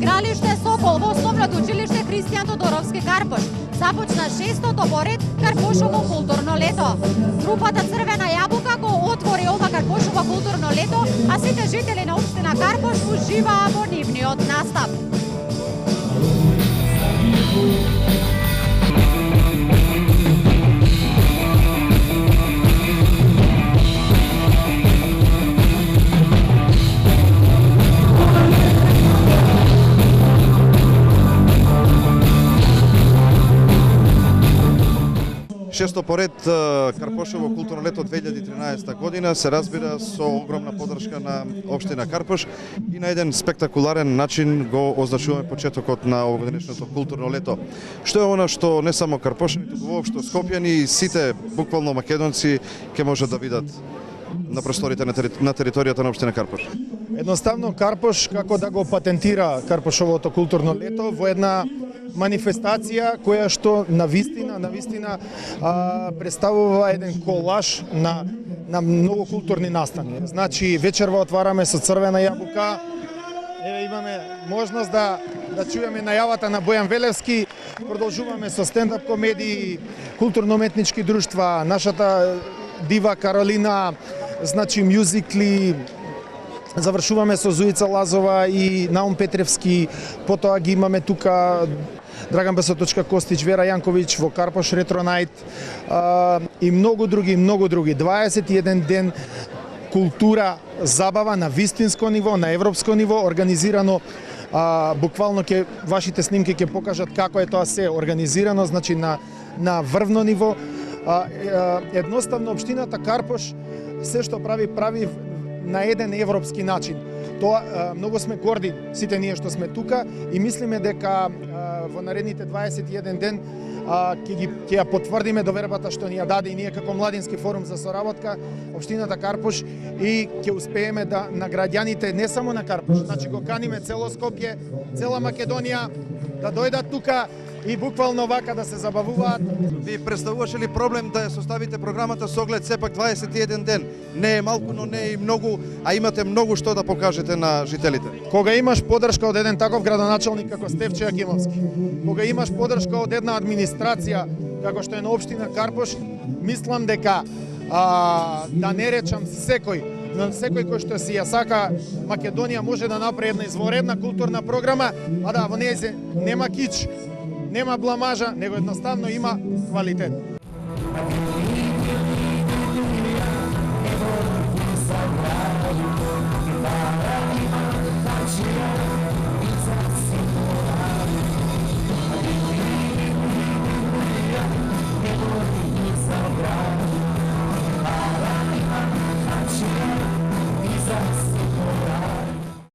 игралиште Сокол во основното училиште Христијан Тодоровски Карпош започна 6-тото поред Карпошово културно лето. Групата Црвена јабука го отвори ова Карпошово културно лето, а сите жители на општина Карпош уживаа во нивниот настап. Шесто поред Карпошево културно лето 2013 година се разбира со огромна поддршка на општина Карпош и на еден спектакуларен начин го означуваме почетокот на овогодишното културно лето. Што е она што не само Карпошани, туку воопшто Скопјани и сите буквално македонци ќе можат да видат на просторите на територијата на општина Карпош? Едноставно Карпош како да го патентира Карпошовото културно лето во една манифестација која што навистина представува еден колаж на многу културни настани. Значи вечерва отвараме со Црвена јабука. Еве имаме можност да чуеме најавата на Бојан Велевски, продолжуваме со стендап комедии, културно-уметнички друштва, нашата дива Каролина, значи мюзикли. Завршуваме со Зуица Лазова и Наум Петревски, потоа ги имаме тука Драган Басоточка Костич, Вера Јанковиќ во Карпош Ретро Најт и многу други. 21 ден култура, забава на вистинско ниво, на европско ниво, организирано буквално вашите снимки ќе покажат како е тоа се организирано, значи на врвно ниво. Едноставно општината Карпош се што прави на еден европски начин. Тоа многу сме горди сите ние што сме тука и мислиме дека во наредните 21 ден ќе ја потврдиме довербата што ни ја даде и ние како младински форум за соработка општината Карпош и ќе успееме да на граѓаните не само на Карпош, значи го каниме цело Скопје, цела Македонија да дојдат тука и буквално вака да се забавуваат. Ви представуваше ли проблем да ја составите програмата со оглед сепак 21 ден? Не е малку, но не е и многу, а имате многу што да покажете на жителите. Кога имаш поддршка од еден таков градоначалник како Стефче Јакимовски, кога имаш поддршка од една администрација како што е на општина Карпош, мислам дека да не речам секој, но секој кој што си ја сака Македонија може да направи една изворедна културна програма, а да во нејзе нема кич, нема бламажа, него едноставно има квалитет.